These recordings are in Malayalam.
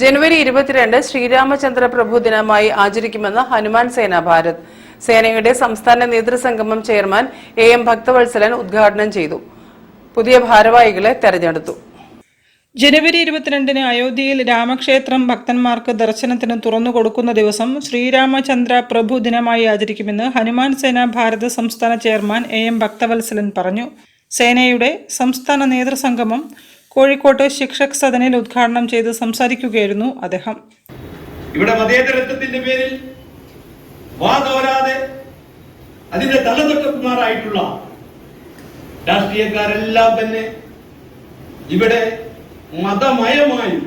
ജനുവരി 22 ശ്രീരാമചന്ദ്ര പ്രഭു ദിനമായി ആചരിക്കുമെന്ന് ഹനുമാൻ സേന ഭാരത്. സേനയുടെ സംസ്ഥാന നേതൃസംഗമം ചെയർമാൻ എം ഭക്തവത്സലൻ ഉദ്ഘാടനം ചെയ്തു. പുതിയ ഭാരവാഹികളെ തെരഞ്ഞെടുത്തു. ജനുവരി 22 അയോധ്യയിൽ രാമക്ഷേത്രം ഭക്തന്മാർക്ക് ദർശനത്തിന് തുറന്നുകൊടുക്കുന്ന ദിവസം ശ്രീരാമചന്ദ്ര പ്രഭു ദിനമായി ആചരിക്കുമെന്ന് ഹനുമാൻ സേന ഭാരത് സംസ്ഥാന ചെയർമാൻ എം ഭക്തവത്സലൻ പറഞ്ഞു. സേനയുടെ സംസ്ഥാന നേതൃസംഗമം കോഴിക്കോട്ട് ശിക്ഷക് സദനിൽ ഉദ്ഘാടനം ചെയ്ത് സംസാരിക്കുകയായിരുന്നു അദ്ദേഹം. ഇവിടെ മതേതരത്വത്തിന്റെ പേരിൽ വാതോരാതെ അതിന്റെ തലതൊട്ടക്കുമാറായിട്ടുള്ള രാഷ്ട്രീയക്കാരെല്ലാം തന്നെ ഇവിടെ മതമയമായി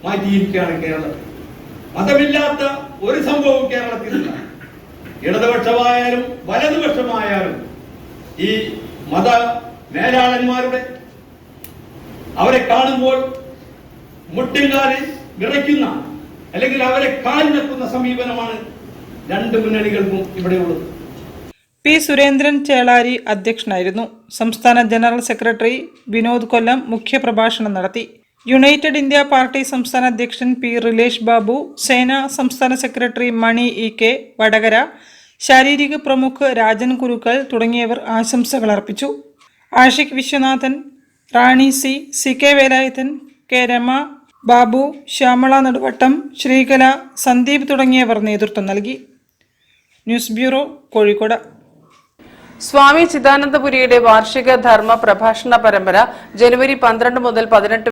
മാറ്റിയിരിക്കുകയാണ് കേരളത്തിൽ. മതമില്ലാത്ത ഒരു സംഭവം കേരളത്തിലില്ല. ഇടതുപക്ഷമായാലും വലതുപക്ഷമായാലും ഈ മത മേലാളന്മാരുടെ അവരെ കാണുമ്പോൾ മുട്ടിൻകാലിൽ വിറയ്ക്കുന്ന അല്ലെങ്കിൽ അവരെ കാൽ വെക്കുന്ന സമീപനമാണ് രണ്ട് മുന്നണികൾക്കും ഇവിടെയുള്ളത്. പി സുരേന്ദ്രൻ ചേളാരി അധ്യക്ഷനായിരുന്നു. സംസ്ഥാന ജനറൽ സെക്രട്ടറി വിനോദ് കൊല്ലം മുഖ്യപ്രഭാഷണം നടത്തി. യുണൈറ്റഡ് ഇന്ത്യ പാർട്ടി സംസ്ഥാന അധ്യക്ഷൻ പി റിലേഷ് ബാബു, സേന സംസ്ഥാന secretary Mani E K Vadakara, ശാരീരിക പ്രമുഖ് രാജൻ കുരുക്കൽ തുടങ്ങിയവർ ആശംസകൾ അർപ്പിച്ചു. Ashiq Viswanathan, Rani C K Velayudhan, K Rama, Babu, Shyamala Neduvattam, Sreekala, Sandeep തുടങ്ങിയവർ നേതൃത്വം നൽകി. News bureau, Kozhikode. സ്വാമി ചിദാനന്ദപുരിയുടെ വാർഷിക ധർമ്മ പ്രഭാഷണ പരമ്പര ജനുവരി 12 മുതൽ 18